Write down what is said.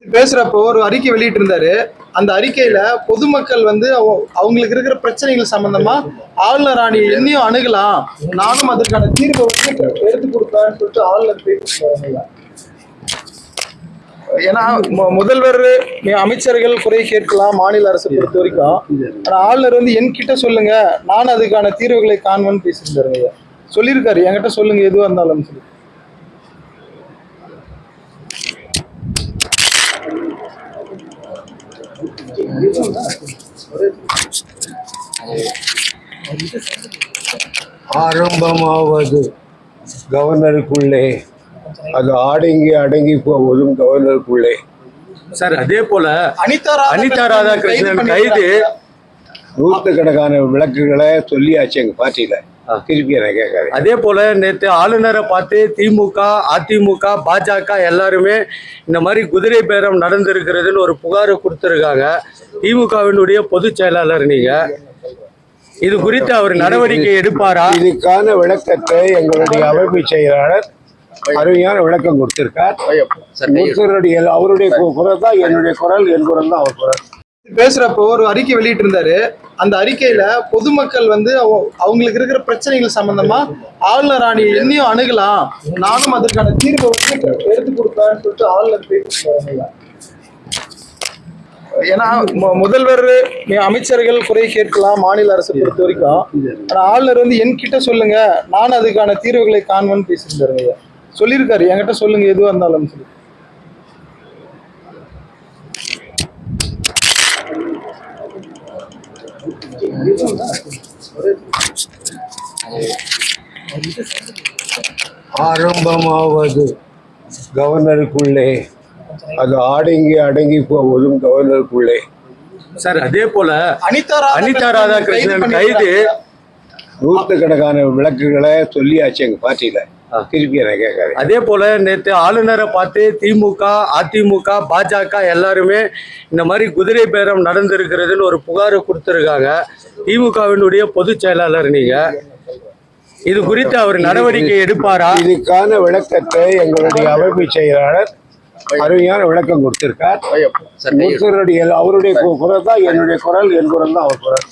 பேசுறப்போ ஒரு அறிக்கை வெளியிட்டு இருந்தாரு. அந்த அறிக்கையில பொதுமக்கள் வந்து அவங்களுக்கு இருக்கிற பிரச்சனைகள் சம்பந்தமா ஆளுநர் ஆணையை என்னையும் அணுகலாம், நானும் அதற்கான தீர்வை வந்து எடுத்து கொடுப்பேன்னு சொல்லிட்டு ஆளுநர் பேசியிருக்காங்க. ஏன்னா முதல்வர் அமைச்சர்கள் குறை கேட்கலாம் மாநில அரசை பொறுத்த வரைக்கும். ஆனா ஆளுநர் வந்து என்கிட்ட சொல்லுங்க, நானும் அதுக்கான தீர்வுகளை காண்பேன்னு பேசியிருந்தாருங்க. சொல்லியிருக்காரு, என்கிட்ட சொல்லுங்க எதுவா இருந்தாலும் சொல்லி. ஆரம்பமாவது கவர்னருக்குள்ளே, அது அடங்கி போவதும் கவர்னருக்குள்ளே. சார், அதே போல அனிதா ராதாகிருஷ்ணன் கைது நூற்றுக்கணக்கான விளக்குகளை சொல்லியாச்சு எங்க பார்ட்டியில. திருப்பி என்ன கேட்காது. அதே போல நேற்று ஆளுநரை பார்த்து திமுக, அதிமுக, பாஜக எல்லாருமே இந்த மாதிரி குதிரை பேரம் நடந்திருக்கிறதுன்னு ஒரு புகாரை கொடுத்துருக்காங்க. திமுகவினுடைய பொதுச் செயலாளர் நீங்க, இது குறித்து அவர் நடவடிக்கை எடுப்பாரா? இதுக்கான விளக்கத்தை எங்களுடைய அமைப்பு செயலாளர் அருமையான விளக்கம் கொடுத்திருக்கார். அவருடைய குரல் தான் என்னுடைய குரல், என் குரல் தான் அவர் குரல். பேசுறப்போ ஒரு அறிக்கை வெளியிட்டு இருந்தாரு. அந்த அறிக்கையில பொதுமக்கள் வந்து அவங்களுக்கு இருக்கிற பிரச்சனைகள் சம்பந்தமா ஆளுநர் ஆணையை என்னையும் அணுகலாம், நானும் அதற்கான தீர்வை வந்து எடுத்து கொடுப்பேன்னு சொல்லிட்டு ஆளுநர் பேசியிருக்காங்க. ஏன்னா முதல்வர் அமைச்சர்கள் குறை கேட்கலாம் மாநில அரசை பொறுத்த வரைக்கும். ஆனா ஆளுநர் வந்து என்கிட்ட சொல்லுங்க, நானும் அதுக்கான தீர்வுகளை காண்பேன்னு பேசியிருந்தாருங்க. சொல்லியிருக்காரு, என்கிட்ட சொல்லுங்க எதுவா இருந்தாலும் சொல்லி. ஆரம்பமாவது கவர்னருக்குள்ளே, அது அடங்கி போவதும் கவர்னருக்குள்ளே. சார், அதே போல அனிதா ராதாகிருஷ்ணன் கைது நூற்றுக்கணக்கான விளக்குகளை சொல்லியாச்சு எங்க பார்ட்டியில. திருப்பி என்ன கேட்காது. அதே போல நேற்று ஆளுநரை பார்த்து திமுக, அதிமுக, பாஜக எல்லாருமே இந்த மாதிரி குதிரை பேரம் நடந்திருக்கிறதுன்னு ஒரு புகாரை கொடுத்துருக்காங்க. திமுகவினுடைய பொதுச் செயலாளர் நீங்க, இது குறித்து அவர் நடவடிக்கை எடுப்பாரா? இதுக்கான விளக்கத்தை எங்களுடைய அமைப்பு செயலாளர் அருமையான விளக்கம் கொடுத்திருக்கார். அவருடைய குரல் தான் என்னுடைய குரல், என் குரல் தான் அவர் குரல்.